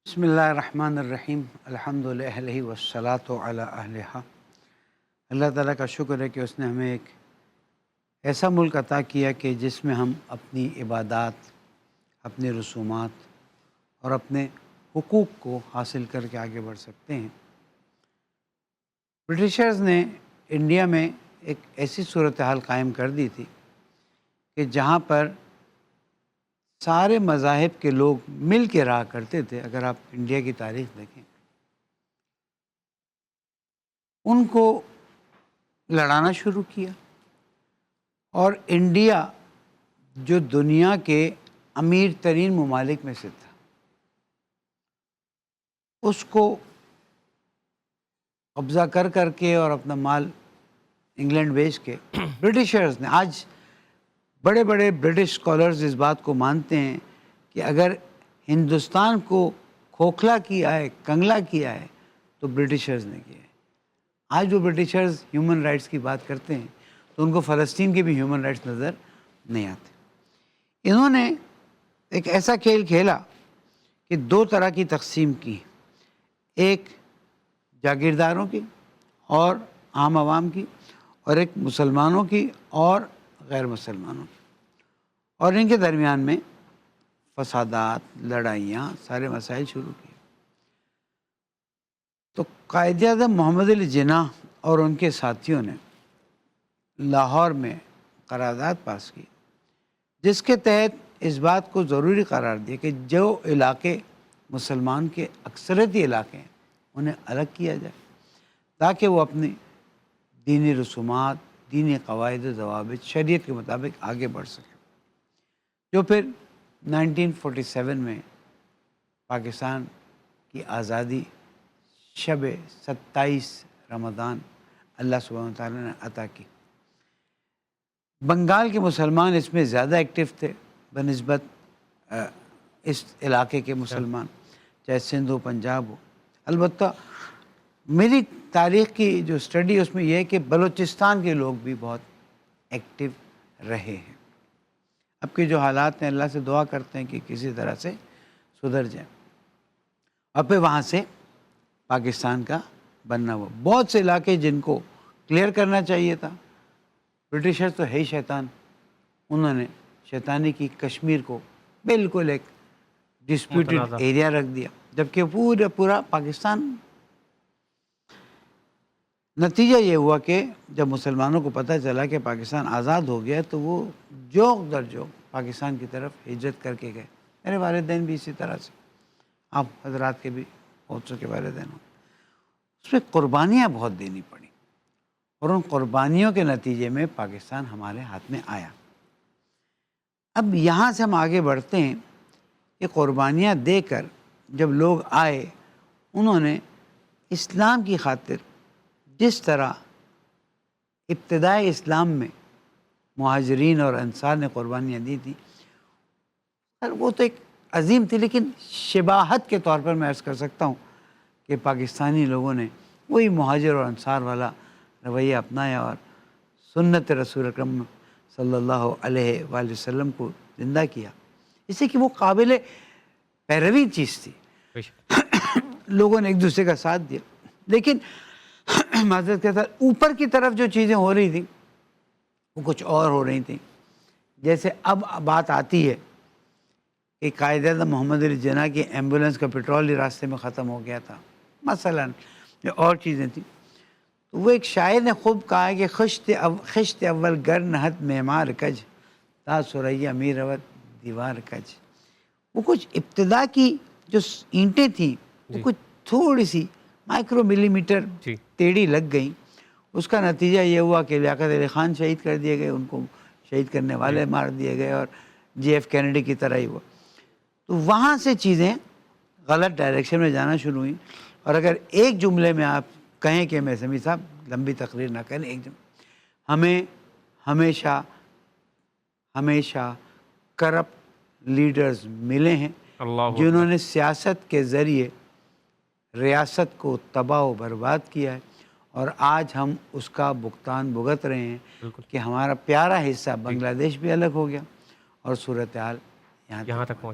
بسم اللہ الرحمن الرحیم الحمد للہ والصلاۃ علی اہلہا۔ اللہ تعالیٰ کا شکر ہے کہ اس نے ہمیں ایک ایسا ملک عطا کیا کہ جس میں ہم اپنی عبادات، اپنی رسومات اور اپنے حقوق کو حاصل کر کے آگے بڑھ سکتے ہیں۔ برٹشرز نے انڈیا میں ایک ایسی صورتحال قائم کر دی تھی کہ جہاں پر سارے مذاہب کے لوگ مل کے رہا کرتے تھے۔ اگر آپ انڈیا کی تاریخ دیکھیں، ان کو لڑانا شروع کیا، اور انڈیا جو دنیا کے امیر ترین ممالک میں سے تھا، اس کو قبضہ کر کر کے اور اپنا مال انگلینڈ بیچ کے برٹشرز نے، آج بڑے بڑے برٹش اسکالرز اس بات کو مانتے ہیں کہ اگر ہندوستان کو کھوکھلا کیا ہے، کنگلا کیا ہے، تو برٹشرز نے کیا ہے۔ آج وہ برٹشرز ہیومن رائٹس کی بات کرتے ہیں تو ان کو فلسطین کے بھی ہیومن رائٹس نظر نہیں آتے۔ انہوں نے ایک ایسا کھیل کھیلا کہ دو طرح کی تقسیم کی، ایک جاگیرداروں کی اور عام عوام کی، اور ایک مسلمانوں کی اور غیر مسلمانوں کی، اور ان کے درمیان میں فسادات، لڑائیاں، سارے مسائل شروع کیے۔ تو قائد اعظم محمد علی جناح اور ان کے ساتھیوں نے لاہور میں قرارداد پاس کی، جس کے تحت اس بات کو ضروری قرار دیا کہ جو علاقے مسلمان کے اکثریتی علاقے ہیں انہیں الگ کیا جائے، تاکہ وہ اپنی دینی رسومات، دینی قواعد و ضوابط، شریعت کے مطابق آگے بڑھ سکیں، جو پھر 1947 میں پاکستان کی آزادی شب 27 رمضان اللہ سبحانہ وتعالیٰ نے عطا کی۔ بنگال کے مسلمان اس میں زیادہ ایکٹیو تھے بنسبت اس علاقے کے مسلمان، چاہے سندھ ہو، پنجاب ہو۔ البتہ میری تاریخ کی جو اسٹڈی اس میں یہ ہے کہ بلوچستان کے لوگ بھی بہت ایکٹیو رہے ہیں۔ اب کے جو حالات ہیں، اللہ سے دعا کرتے ہیں کہ کسی طرح سے سدھر جائیں، اور پھر وہاں سے پاکستان کا بننا ہوا۔ بہت سے علاقے جن کو کلیئر کرنا چاہیے تھا، برٹشر تو ہے ہی شیطان، انہوں نے شیطانی کی کشمیر کو بالکل ایک ڈسپیوٹڈ ایریا رکھ دیا، جبکہ پورا پاکستان۔ نتیجہ یہ ہوا کہ جب مسلمانوں کو پتہ چلا کہ پاکستان آزاد ہو گیا تو وہ جوق در جوق پاکستان کی طرف ہجرت کر کے گئے۔ میرے والدین بھی اسی طرح سے، آپ حضرات کے بھی بہت سو کے والدین ہوں۔ اس میں قربانیاں بہت دینی پڑی، اور ان قربانیوں کے نتیجے میں پاکستان ہمارے ہاتھ میں آیا۔ اب یہاں سے ہم آگے بڑھتے ہیں کہ قربانیاں دے کر جب لوگ آئے، انہوں نے اسلام کی خاطر جس طرح ابتدائے اسلام میں مہاجرین اور انصار نے قربانیاں دی تھیں، وہ تو ایک عظیم تھی، لیکن شباہت کے طور پر میں عرض کر سکتا ہوں کہ پاکستانی لوگوں نے وہی مہاجر اور انصار والا رویہ اپنایا اور سنت رسول اکرم صلی اللہ علیہ وآلہ وسلم کو زندہ کیا، اس سے کہ وہ قابل پیروی چیز تھی۔ لوگوں نے ایک دوسرے کا ساتھ دیا، لیکن معذرت کے ساتھ اوپر کی طرف جو چیزیں ہو رہی تھیں وہ کچھ اور ہو رہی تھیں۔ جیسے اب بات آتی ہے کہ قائد اعظم محمد علی جناح کی ایمبولنس کا پیٹرول ہی راستے میں ختم ہو گیا تھا، مثلا جو اور چیزیں تھیں، تو وہ ایک شاعر نے خوب کہا ہے کہ خشت اول گر نہت معمار کج تا سریا میر روت دیوار کج۔ وہ کچھ ابتدا کی جو اینٹیں تھیں وہ کچھ تھوڑی سی مائکرو ملی میٹر ٹیڑھی لگ گئیں۔ اس کا نتیجہ یہ ہوا کہ لیاقت علی خان شہید کر دیے گئے، ان کو شہید کرنے والے مار دیے گئے، اور جی ایف کینیڈی کی طرح ہی ہوا۔ تو وہاں سے چیزیں غلط ڈائریکشن میں جانا شروع ہوئیں۔ اور اگر ایک جملے میں آپ کہیں کہ میں سمیع صاحب لمبی تقریر نہ کریں، ایک جملہ، ہمیں ہمیشہ کرپٹ لیڈرز ملے ہیں جنہوں نے سیاست کے ذریعے ریاست کو تباہ و برباد کیا ہے، اور آج ہم اس کا بھگتان بھگت رہے ہیں کہ ہمارا پیارا حصہ بنگلہ دیش بھی الگ ہو گیا اور صورتحال یہاں تک پہنچ